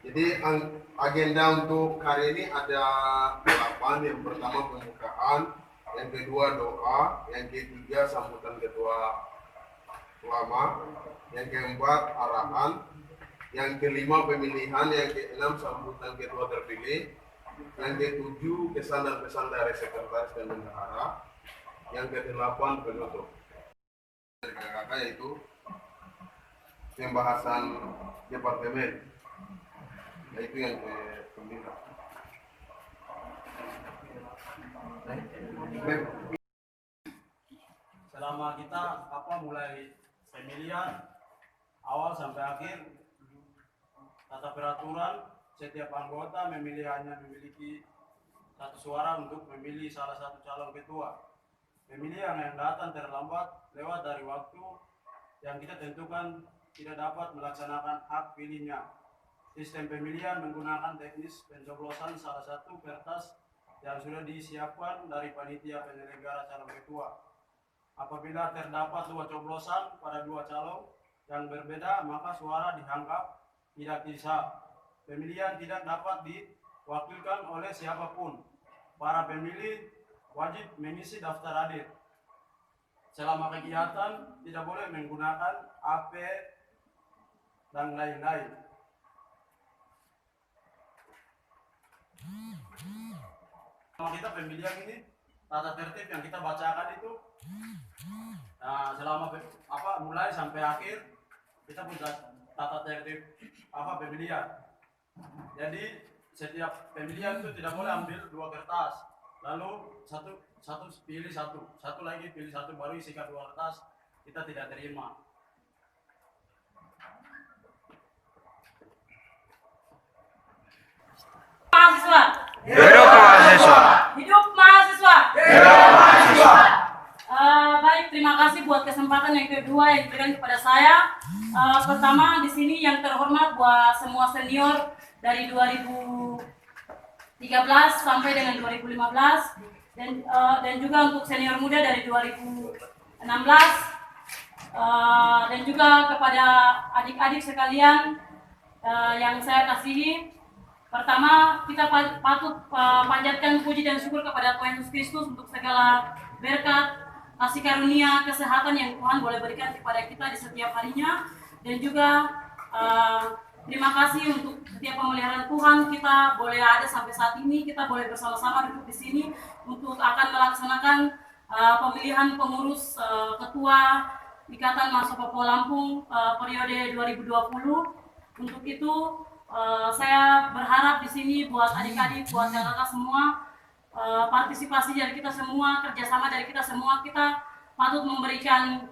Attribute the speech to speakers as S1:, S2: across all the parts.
S1: Jadi agenda untuk hari ini ada 8. Yang pertama pembukaan, yang kedua doa, yang ketiga sambutan ketua ulama, yang keempat arahan, yang kelima pemilihan, yang keenam sambutan ketua terpilih, yang ketujuh kesan dan pesan dari sekretaris dan bendahara, yang kedelapan penutup. Dari kakak yaitu pembahasan departemen, yaitu yang ke-9.
S2: Selama kita mulai pemilihan awal sampai akhir, tata peraturan setiap anggota memiliki satu suara untuk memilih salah satu calon ketua. Pemilihan yang datang terlambat lewat dari waktu yang kita tentukan tidak dapat melaksanakan hak pilihnya. Sistem pemilihan menggunakan teknis pencoblosan salah satu kertas yang sudah disiapkan dari panitia penyelenggara calon ketua. Apabila terdapat 2 coblosan pada 2 calon yang berbeda, maka suara dianggap tidak sah. Pemilihan tidak dapat diwakilkan oleh siapapun. Para pemilih wajib mengisi daftar hadir. Selama kegiatan tidak boleh menggunakan HP dan lain-lain. Selama kita pemilihan ini, tata tertib yang kita bacakan itu selama mulai sampai akhir kita punya tata tertib pemilihan. Jadi setiap pemilihan itu tidak boleh ambil 2 kertas, lalu satu pilih satu lagi pilih satu, baru isikan 2 kertas. Kita tidak terima.
S3: Mahasiswa.
S4: Hidup mahasiswa.
S3: Hidup mahasiswa.
S4: Hidup mahasiswa.
S3: Baik, terima kasih buat kesempatan yang kedua yang diberikan kepada saya. Pertama di sini yang terhormat buat semua senior dari 2013 sampai dengan 2015 dan juga untuk senior muda dari 2016 dan juga kepada adik-adik sekalian yang saya kasihi. Pertama, kita patut panjatkan puji dan syukur kepada Tuhan Yesus Kristus untuk segala berkat, kasih karunia, kesehatan yang Tuhan boleh berikan kepada kita di setiap harinya. Dan juga terima kasih untuk setiap pemeliharaan Tuhan, kita boleh ada sampai saat ini, kita boleh bersama-sama duduk di sini untuk akan melaksanakan pemilihan pengurus ketua Ikatan Mahasiswa Papua Lampung periode 2020. Untuk itu saya berharap di sini buat adik-adik, buat kakak semua, partisipasi dari kita semua, kerjasama dari kita semua, kita patut memberikan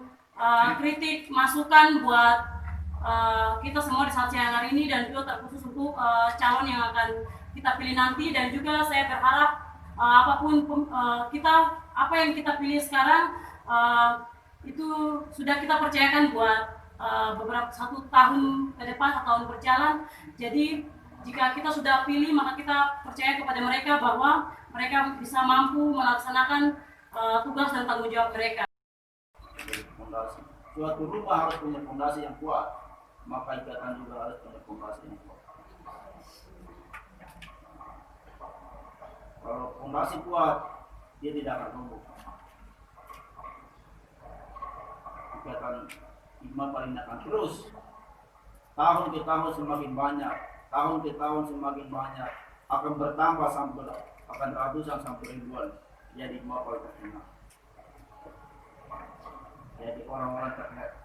S3: kritik, masukan buat kita semua di saat siang hari ini, dan juga terkhusus untuk calon yang akan kita pilih nanti. Dan juga saya berharap apapun apa yang kita pilih sekarang itu sudah kita percayakan buat beberapa 1 tahun ke depan atau tahun berjalan. Jadi jika kita sudah pilih, maka kita percaya kepada mereka bahwa mereka bisa mampu melaksanakan tugas dan tanggung jawab mereka.
S2: Fondasi. Suatu rumah harus punya fondasi yang kuat, maka ikatan juga harus punya fondasi yang kuat. Kalau fondasi kuat, dia tidak akan tumbuh. Ikatan Hikmat paling akan terus tahun ke tahun semakin banyak, tahun ke tahun semakin banyak, akan bertambah sampai akan ratusan sampai ribuan. Jadi Hikmat paling terkenal. Jadi orang-orang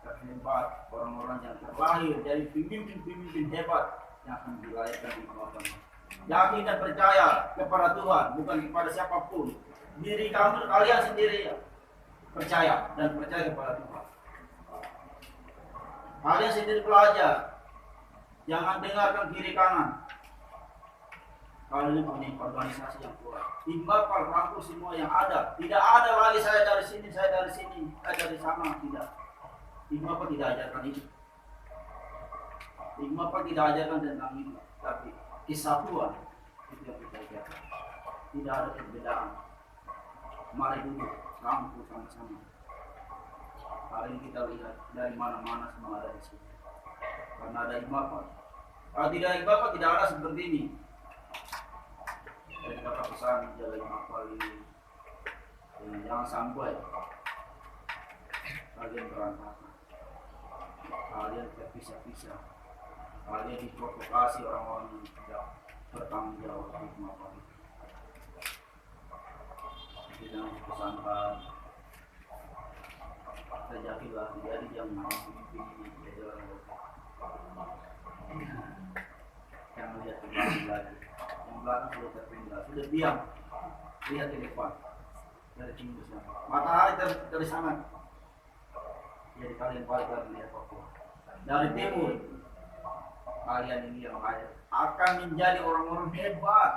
S2: terhebat, orang-orang yang terlahir dari pemimpin-pemimpin hebat yang akan dilahirkan di Hikmat. Yakin dan percaya kepada Tuhan, bukan kepada siapapun. Diri kalian sendiri percaya dan percaya kepada Tuhan. Kalian sendiri belajar, jangan dengarkan kiri kanan. Kalian punya organisasi yang kuat. Timbal rangkul semua yang ada. Tidak ada lagi saya dari sini, saya dari sana. Tidak. Timbal tidak ajarkan itu. Timbal tidak ajarkan tentang itu. Tapi kesatuan itu yang kita ajarkan. Tidak ada perbedaan. Mari duduk, rangkul sama-sama. Hari ini kita lihat dari mana-mana semua ada di sini. Karena ada Hikmat,
S5: Kalau tidak dari Bapak tidak ada seperti ini. Jadi Bapak pesan jaga Mapal ini jangan sampai kalian berantakan, kalian terpisah-pisah, kalian diprovokasi orang-orang yang tidak bertanggung jawab di Mapal. Jangan pesankan terjadilah jadi yang yang melihat ke belakang lagi, yang belakang sudah terpindah, sudah diam, lihat ke depan dari timur sana, matahari dari sana, jadi kalian balik lagi lihat Papua dari timur, kalian ini yang akan menjadi orang-orang hebat.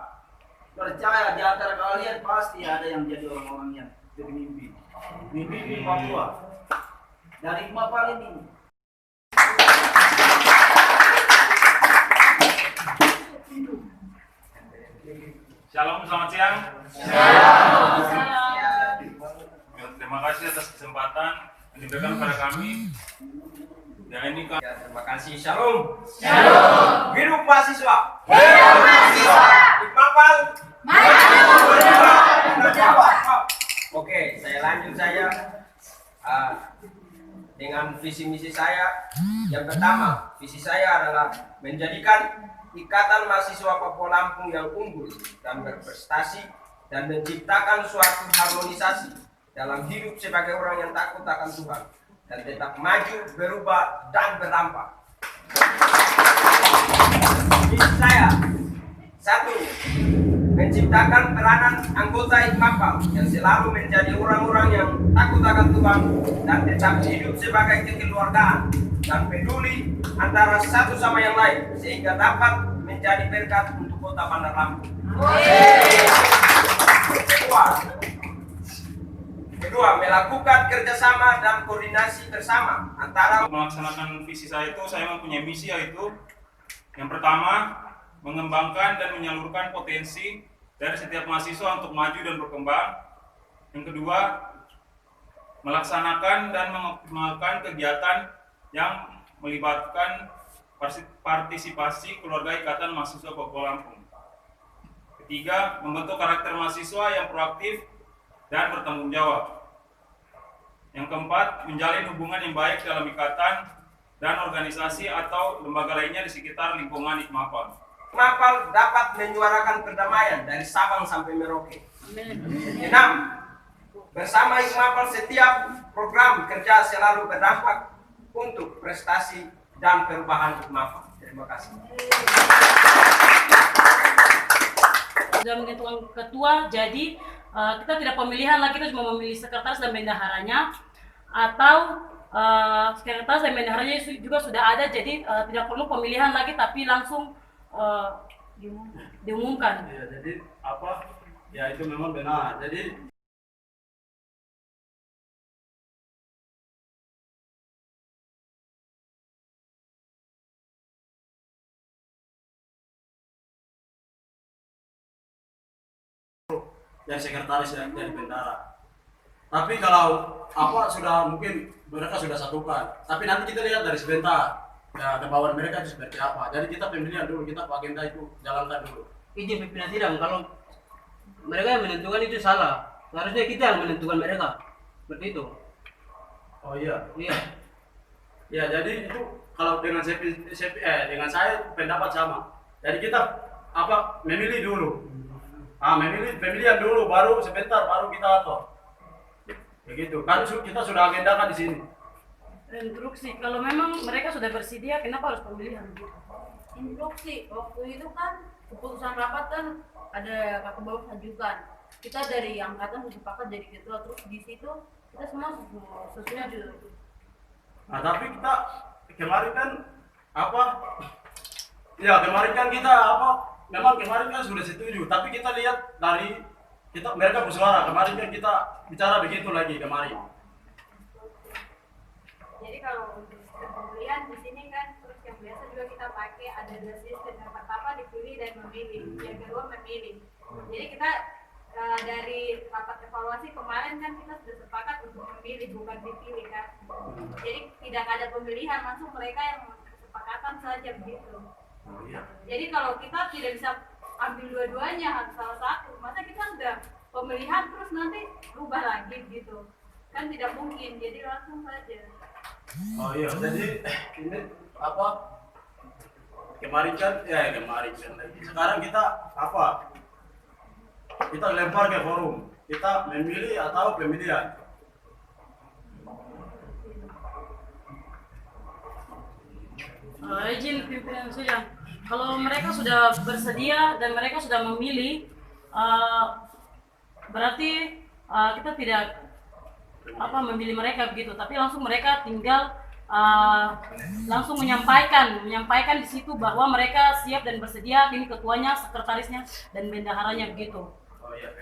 S5: Percaya di antara kalian pasti ada yang jadi orang-orang yang bermimpi, mimpi Papua dari Mapal ini.
S6: Shalom, selamat siang.
S3: Shalom.
S6: Terima kasih atas kesempatan yang diberikan kepada kami. Ya ini kan.
S7: Ya, terima kasih. Shalom.
S3: Shalom.
S7: Hidup mahasiswa.
S3: Hidup mahasiswa.
S7: Mapal.
S3: Maju.
S7: Oke, saya lanjut saja dengan visi misi saya. Yang pertama, visi saya adalah menjadikan Ikatan Mahasiswa Papua Lampung yang unggul dan berprestasi dan menciptakan suatu harmonisasi dalam hidup sebagai orang yang takut akan Tuhan dan tetap maju, berubah, dan berdampak. Visi saya, satu, menciptakan peranan anggota Ikmapal yang selalu menjadi orang-orang yang takut akan Tuhan dan tetap hidup sebagai kekeluargaan dan peduli antara satu sama yang lain sehingga dapat menjadi berkat untuk kota Bandar Lampung. Kedua, melakukan kerjasama dan koordinasi bersama antara.
S6: Melaksanakan visi saya itu, saya mempunyai misi yaitu yang pertama, mengembangkan dan menyalurkan potensi dari setiap mahasiswa untuk maju dan berkembang. Yang kedua, melaksanakan dan mengoptimalkan kegiatan yang melibatkan partisipasi keluarga Ikatan Mahasiswa Papua Lampung. Ketiga, membentuk karakter mahasiswa yang proaktif dan bertanggung jawab. Yang keempat, menjalin hubungan yang baik dalam ikatan dan organisasi atau lembaga lainnya di sekitar lingkungan Ikmapal.
S7: Ikmapal dapat menyuarakan perdamaian dari Sabang sampai Merauke. 6. Bersama Ikmapal setiap program kerja selalu berdampak untuk prestasi dan perubahan Ikmapal. Terima kasih.
S3: Sudah menentukan ketua, jadi kita tidak pemilihan lagi, kita cuma memilih sekretaris dan bendaharanya, atau sekretaris dan bendaharanya juga sudah ada, jadi tidak perlu pemilihan lagi tapi langsung diumumkan.
S2: Ya, jadi apa? Ya itu memang benar. Jadi dari sekretaris dan dari bendara. Tapi kalau apa sudah mungkin mereka sudah satukan. Tapi nanti kita lihat dari sebentar ya kebawaan mereka itu seperti apa. Jadi kita pemilihan dulu, kita agenda itu jalankan dulu.
S8: Izin pimpinan sidang, kalau mereka yang menentukan itu salah. Seharusnya kita yang menentukan mereka. Seperti itu.
S2: Oh iya.
S8: Iya.
S2: Ya jadi itu kalau dengan dengan saya pendapat sama. Jadi kita apa memilih dulu. Pemilihan dulu baru sebentar baru kita atur. Begitu. Kan kita sudah agendakan di sini.
S3: Instruksi, kalau memang mereka sudah bersedia, kenapa harus pemilihan?
S9: Instruksi, waktu itu kan keputusan rapat kan ada kakak bawah ajukan. Kita dari angkatan sepakat jadi ketua, terus di situ kita semua setuju.
S2: Nah tapi kita kemarin kan apa? Ya kemarin kan kita apa? Memang kemarin kan sudah setuju, tapi kita lihat dari mereka bersuara kemarin kan kita bicara begitu lagi kemarin.
S9: Jadi kalau untuk sistem pemilihan di sini kan terus yang biasa juga kita pakai ada dua sistem. Yang pertama dipilih dan memilih, yang kedua memilih. Jadi kita dari rapat evaluasi kemarin kan kita sudah sepakat untuk memilih bukan dipilih kan. Jadi tidak ada pemilihan, langsung mereka yang kesepakatan saja begitu. Jadi kalau kita tidak bisa ambil dua-duanya, harus salah satu. Masa kita udah pemilihan terus nanti rubah lagi gitu? Kan tidak mungkin. Jadi langsung saja.
S2: Oh iya, jadi ini apa? Kemarin kan, sekarang kita apa? Kita lempar ke forum. Kita memilih atau pemilihan.
S3: Izin pimpinan sidang. Kalau mereka sudah bersedia dan mereka sudah memilih, berarti kita tidak memilih mereka begitu, tapi langsung mereka tinggal langsung menyampaikan di situ bahwa mereka siap dan bersedia. Ini ketuanya, sekretarisnya, dan bendaharanya begitu.
S2: Oh iya.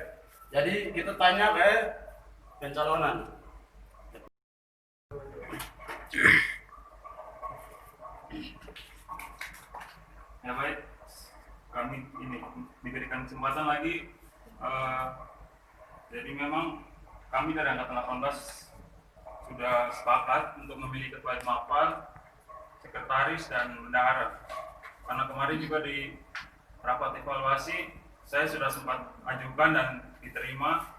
S2: Jadi kita tanya ke pencalonan.
S6: Ya baik, kami ini diberikan kesempatan lagi. Jadi memang kami dari Angkatan 18 sudah sepakat untuk memilih ketua Mapal, sekretaris, dan bendahara. Karena kemarin juga di rapat evaluasi saya sudah sempat ajukan dan diterima.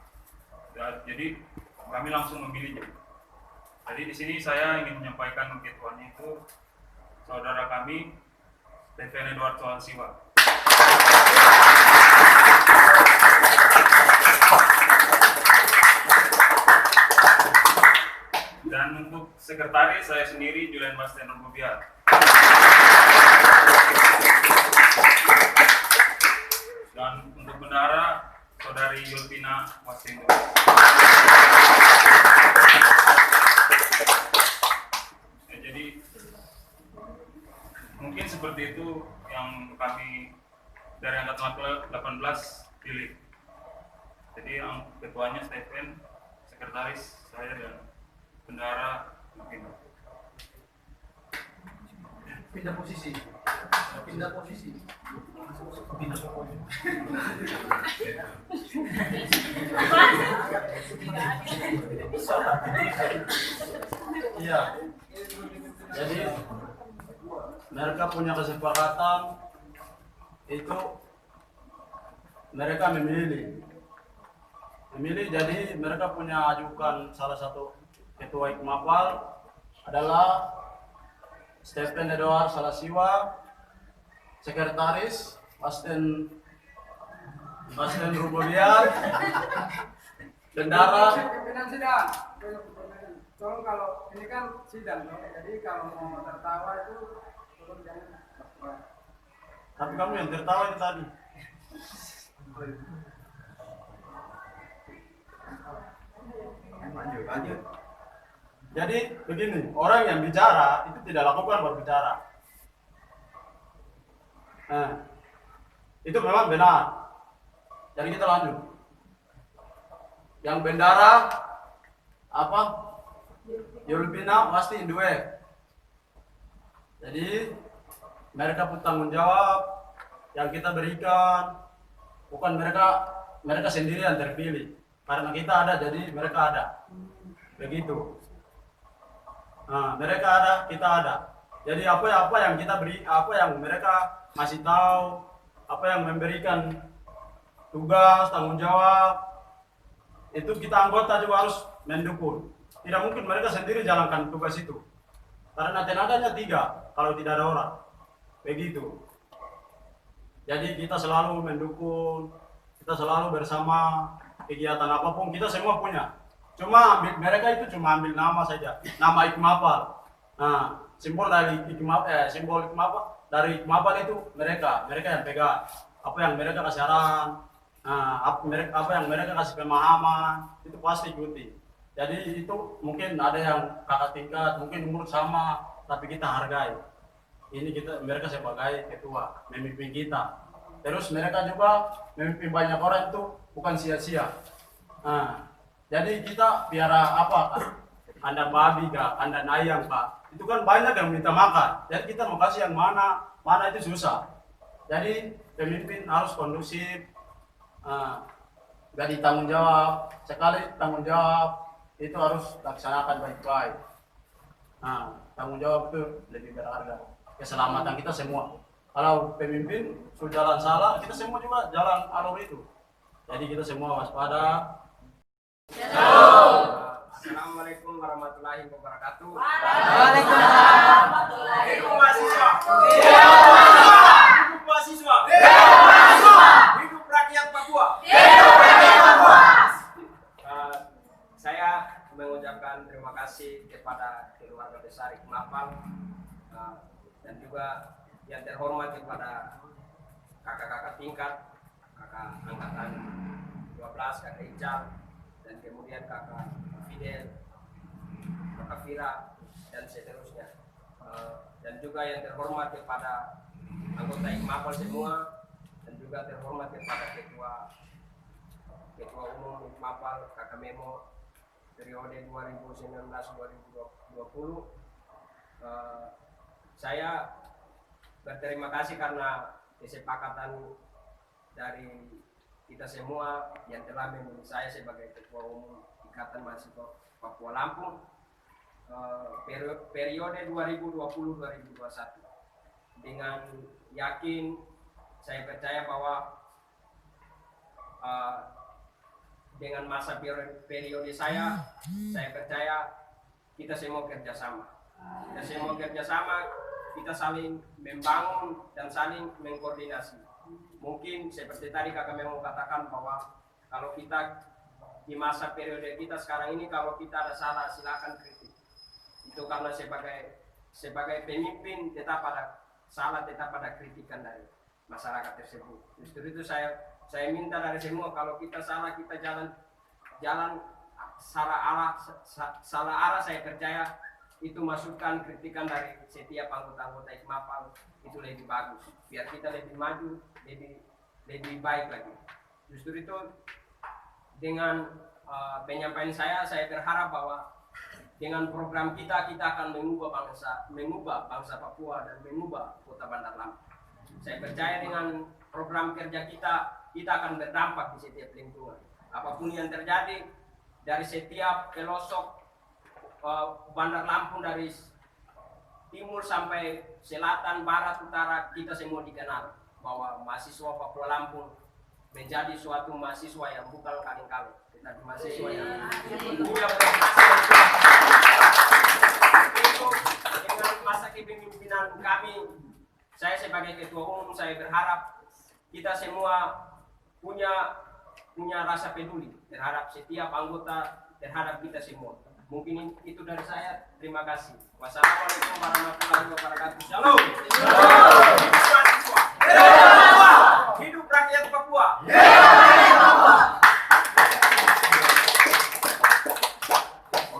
S6: Jadi kami langsung memilihnya. Jadi di sini saya ingin menyampaikan ketuanya itu saudara kami Stephen Edward Sohansiwa. Dan untuk sekretaris saya sendiri Julian Bastian Rububiar. Dan untuk bendahara saudari Yulpina Wasindo. Ya, jadi mungkin seperti itu yang kami dari Angkatan 18 pilih. Jadi yang ketuanya Stephen, sekretaris saya, dan bendahara mungkin.
S5: Pindah posisi.
S2: Iya. Jadi mereka punya kesepakatan itu mereka memilih. Jadi mereka punya ajukan salah satu ketua Ikmapal adalah Stephen Edward Salasiwa, sekretaris Bastian Rububiar, bendahara.
S10: Pimpinan sidang, tolong kalau ini kan sidang, jadi kalau mau tertawa itu tolong jangan.
S2: Tapi kamu yang tertawa itu tadi.
S5: Lanjut.
S2: Jadi begini, orang yang bicara itu tidak lakukan berbicara. Itu memang benar. Jadi kita lanjut. Yang bendahara apa? Yulpina pasti Indue. Jadi mereka bertanggung jawab yang kita berikan, bukan mereka sendiri yang terpilih. Karena kita ada, jadi mereka ada. Begitu. Nah, mereka ada, kita ada. Jadi apa yang kita beri, apa yang mereka masih tahu, apa yang memberikan tugas, tanggung jawab, itu kita anggota juga harus mendukung. Tidak mungkin mereka sendiri jalankan tugas itu. Karena tenaganya 3 kalau tidak ada orang. Begitu. Jadi kita selalu mendukung, kita selalu bersama, kegiatan apapun kita semua punya. Cuma mereka itu cuma ambil nama saja, nama Ikmapal. Nah, simbol dari Ikmapal dari Ikmapal itu mereka yang pegang. Apa yang mereka kasih saran, apa yang mereka kasih pemahaman, itu pasti ikuti. Jadi itu mungkin ada yang kakak tingkat, mungkin umur sama, tapi kita hargai. Ini mereka sebagai ketua, memimpin kita. Terus mereka juga memimpin banyak orang itu bukan sia-sia. Jadi kita piara apa? Kandang babi kah, kandang ayam kah? Itu kan banyak yang minta makan. Jadi kita mau kasih yang mana itu susah. Jadi pemimpin harus kondusif, gak ditanggung jawab. Sekali tanggung jawab itu harus laksanakan baik-baik. Tanggung jawab itu lebih berharga. Keselamatan kita semua. Kalau pemimpin sudah jalan salah, kita semua juga jalan alur itu. Jadi kita semua waspada.
S7: Assalamualaikum warahmatullahi wabarakatuh.
S3: Waalaikumsalam.
S7: Hidup mahasiswa. Hidup mahasiswa. Hidup rakyat Papua. Saya mengucapkan terima kasih kepada keluarga besar IKMAPAL dan juga yang terhormat kepada kakak-kakak tingkat, kakak angkatan 12, kakak Ical, dan kemudian kakak Fidel, kakak Fira, dan seterusnya. Dan juga yang terhormat kepada anggota IKMAPAL semua, dan juga terhormat kepada ketua umum IKMAPAL, kakak Memo, periode 2019-2020. Saya berterima kasih karena kesepakatan dari kita semua yang telah memilih saya sebagai ketua umum Ikatan Mahasiswa Papua Lampung periode 2020-2021. Dengan yakin saya percaya bahwa dengan masa periode saya percaya kita semua kerjasama. Kita saling membangun dan saling mengkoordinasi. Mungkin seperti tadi kakak memang katakan bahwa kalau kita di masa periode kita sekarang ini, kalau kita ada salah silakan kritik. Itu karena sebagai pemimpin tetap ada salah, tetap ada kritikan dari masyarakat tersebut. Justru itu saya minta dari semua, kalau kita salah, kita jalan salah arah, saya percaya itu masukan kritikan dari setiap anggota-anggota IKMAPAL itu lebih bagus, biar kita lebih maju, lebih baik lagi. Justru itu dengan penyampaian saya berharap bahwa dengan program kita akan mengubah bangsa Papua dan mengubah Kota Bandar Lampung. Saya percaya dengan program kerja kita akan berdampak di setiap lingkungan. Apapun yang terjadi dari setiap pelosok Bandar Lampung, dari timur sampai selatan, barat, utara, kita semua dikenal bahwa mahasiswa Papua Lampung menjadi suatu mahasiswa yang bukan kaleng-kaleng, tetapi mahasiswa yang punya prestasi. Dengan masa kepemimpinan kami, saya sebagai ketua umum, saya berharap kita semua punya rasa peduli terhadap setiap anggota, terhadap kita semua. Mungkin itu dari saya. Terima kasih. Wassalamualaikum warahmatullahi wabarakatuh. Shalom. Hidup mahasiswa. Hidup rakyat Papua.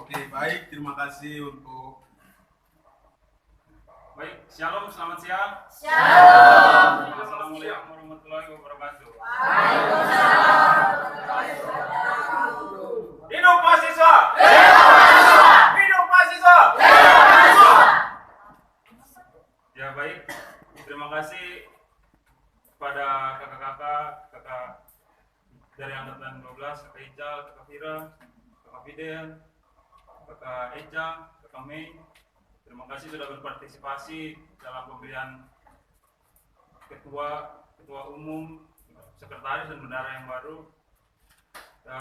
S1: Oke, baik. Terima kasih untuk
S6: Baik, shalom, selamat siang.
S3: Shalom.
S6: Assalamualaikum warahmatullahi wabarakatuh.
S7: Hidup mahasiswa. Hidup mahasiswa.
S6: Ya baik, terima kasih kepada kakak dari angkatan 12, kakak Ical, kakak Fira, kakak Fidel, kakak Eca, kakak Mei. Terima kasih sudah berpartisipasi dalam pemilihan ketua umum, sekretaris dan bendahara yang baru.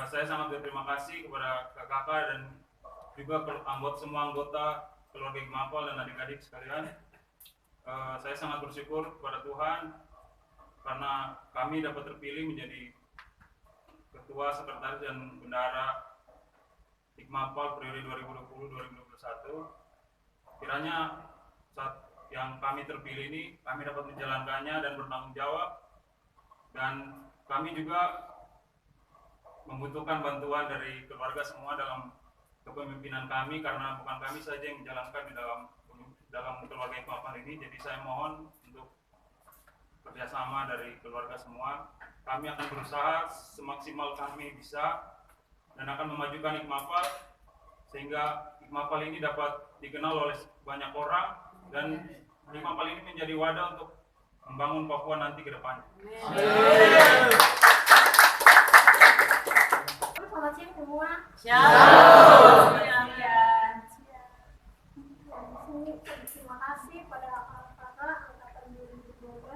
S6: Saya sangat berterima kasih kepada kakak dan juga semua anggota keluarga IKMAPAL dan adik-adik sekalian. Saya sangat bersyukur kepada Tuhan karena kami dapat terpilih menjadi ketua, sekretaris dan bendahara IKMAPAL periode 2020-2021. Kiranya saat yang kami terpilih ini, kami dapat menjalankannya dan bertanggung jawab, dan kami juga membutuhkan bantuan dari keluarga semua dalam kepemimpinan kami, karena bukan kami saja yang menjalankan di dalam keluarga IKMAPAL ini. Jadi saya mohon untuk kerjasama dari keluarga semua. Kami akan berusaha semaksimal kami bisa dan akan memajukan IKMAPAL sehingga IKMAPAL ini dapat dikenal oleh banyak orang dan IKMAPAL ini menjadi wadah untuk membangun Papua nanti ke depan.
S9: Selamat siang semua.
S3: Shalom.
S9: Terima kasih pada kakak angkatan 2012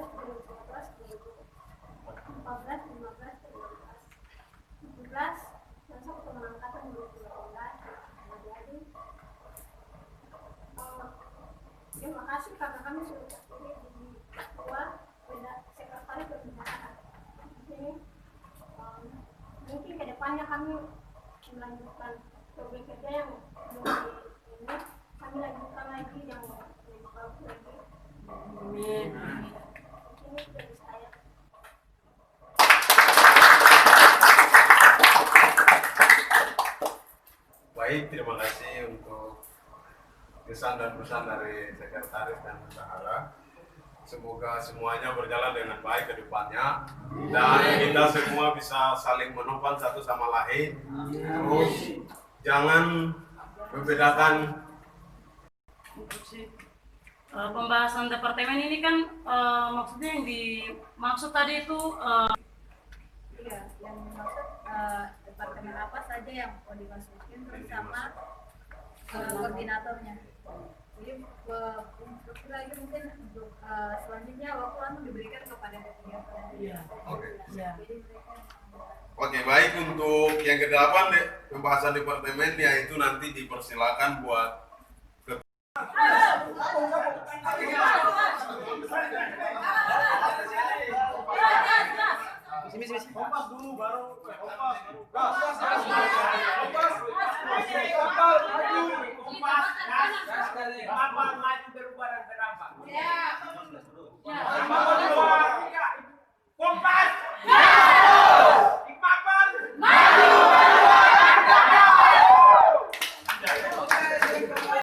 S9: dan satu teman angkatan 2018. Jadi terima kasih karena kami sudah terpilih di ketua sekretaris pemerintahan. Ini mungkin kedepannya kami melanjutkan program kerja yang ini kami lanjutkan lagi yang lebih bagus lagi.
S3: Amin.
S9: Ini dari saya.
S1: Baik, terima kasih untuk kesan dan pesan dari sekretaris dan bendahara. Semoga semuanya berjalan dengan baik ke depannya dan kita semua bisa saling menopang satu sama lain. Terus jangan membedakan.
S3: Pembahasan departemen ini kan maksudnya yang dimaksud tadi itu
S9: Iya, yang dimaksud departemen apa saja yang mau dimasukin terus sama koordinatornya. Jadi instruksi lagi mungkin untuk selanjutnya waktu langsung diberikan kepada ketiga.
S1: Oke.
S3: ya.
S9: Jadi mereka
S1: Oke, baik, untuk yang ke-8 pembahasan departemen yaitu nanti dipersilakan buat
S2: Kompas dulu baru kompas baru gas.
S9: Ya.